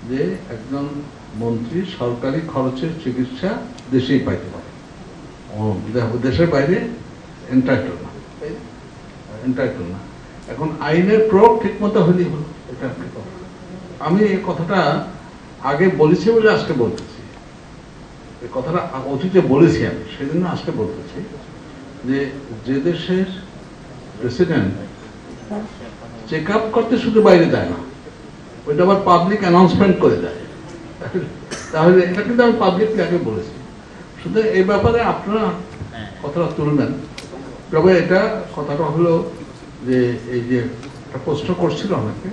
যে একজন মন্ত্রী সরকারি খরচের চিকিৎসা দেশেই পাইতে পারে, দেশের বাইরে এন্টাইটেল না। এখন আইনের প্রয়োগ ঠিক মতো হলেই হলো, এটা আমি এই কথাটা আগে বলেছি বলে আজকে বলতেছি, এই কথাটা অতীতে বলেছি আমি, সেজন্য আজকে বলতেছি যে দেশের প্রেসিডেন্ট চেক আপ করতে শুধু বাইরে যায় না, ওইটা আবার পাবলিক অ্যানাউন্সমেন্ট করে দেয়, তাহলে এটা কিন্তু আমি পাবলিককে আগে বলেছি। শুধু এই ব্যাপারে আপনারা কথাটা তুলবেন। তবে এটা কথাটা হলো যে এই যে একটা প্রশ্ন করছিল অনেকে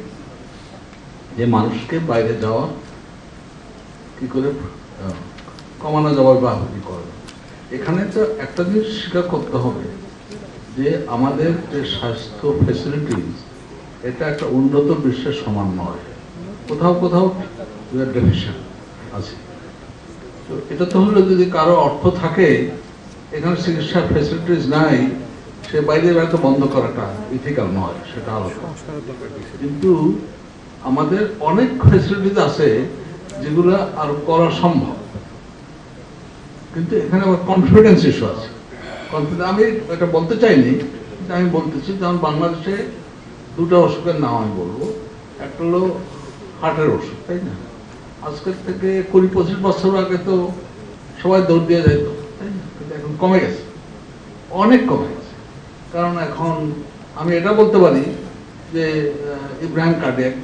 যে মানুষকে বাইরে যাওয়া কি করে কমানো যাবে বা কি করবে। এখানে তো একটা জিনিস স্বীকার করতে হবে যে আমাদের যে স্বাস্থ্য ফেসিলিটিস এটা একটা উন্নত বিশ্বের সমান নয়, কোথাও ডেফিশিয়েন্ট আছে। তো এটা তো হলো যদি কারো অর্থ থাকে, এখানে চিকিৎসার ফেসিলিটিস নাই, সে বাইরে হয়তো বন্ধ করাটা ইথিক্যাল নয়, সেটা আলাদা। কিন্তু আমাদের অনেক ফেসিলিটিস আছে যেগুলো আর করা সম্ভব, কিন্তু এখানে আবার কনফিডেন্স ইস্যু আছে। আমি এটা বলতে চাইনি, কিন্তু আমি বলতেছি, যেমন বাংলাদেশে দুটো অসুখের নাম আমি বলবো। একটা হলো হার্টের ওষুধ, তাই না? আজকের থেকে 20-25 বছর আগে তো সবাই দৌড় দিয়ে যেত, তাই না? কিন্তু এখন কমে গেছে, অনেক কমে গেছে। কারণ এখন আমি এটা বলতে পারি যে ইব্রাহিম কার্ডিয়াক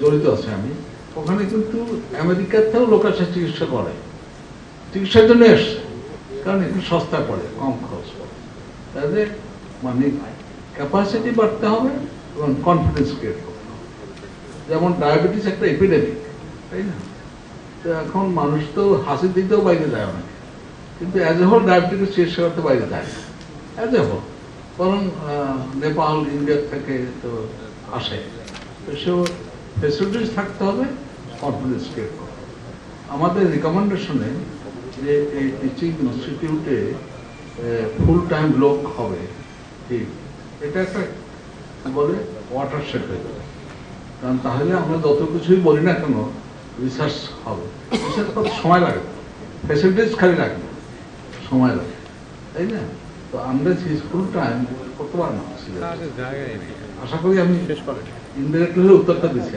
জড়িত আছে আমি, ওখানে কিন্তু আমেরিকার থেকেও লোক আসে চিকিৎসা করে, চিকিৎসার জন্য এসছে, কারণ একটু সস্তা পড়ে, কম খরচ পড়ে। তাহলে মানে ক্যাপাসিটি বাড়তে হবে এবং কনফিডেন্স ক্রিয়েট করতে হবে। যেমন ডায়াবেটিস একটা এপিডেমিক, তাই না? তো এখন মানুষ তো হাসি দিতেও বাইরে যায় অনেকে, কিন্তু অ্যাজ এ হোল ডায়াবেটিস চিকিৎসা করতে বাইরে যায় না, অ্যাজ এ হোল। বরং নেপাল, ইন্ডিয়ার থেকে তো আসে। তো সেও ফেসিলিটিস থাকতে হবে, কনফিডেন্স ক্রিয়েট করতে হবে। আমাদের রিকমেন্ডেশনে যে এই টিচিং ইনস্টিটিউটে ফুল টাইম লোক হবে, ঠিক, এটা একটা বলে ওয়াটারশেড হয়ে যাবে। কারণ তাহলে আমরা যত কিছুই বলি না কেন, রিসার্চ হবে, রিসার্চ করতে সময় লাগে, ফেসিলিটিস খালি লাগবে, সময় লাগে, তাই না? তো আমরা ফুল টাইম করতে পারি না। আশা করি আমি ইনডিরেক্টলি উত্তরটা দিচ্ছি।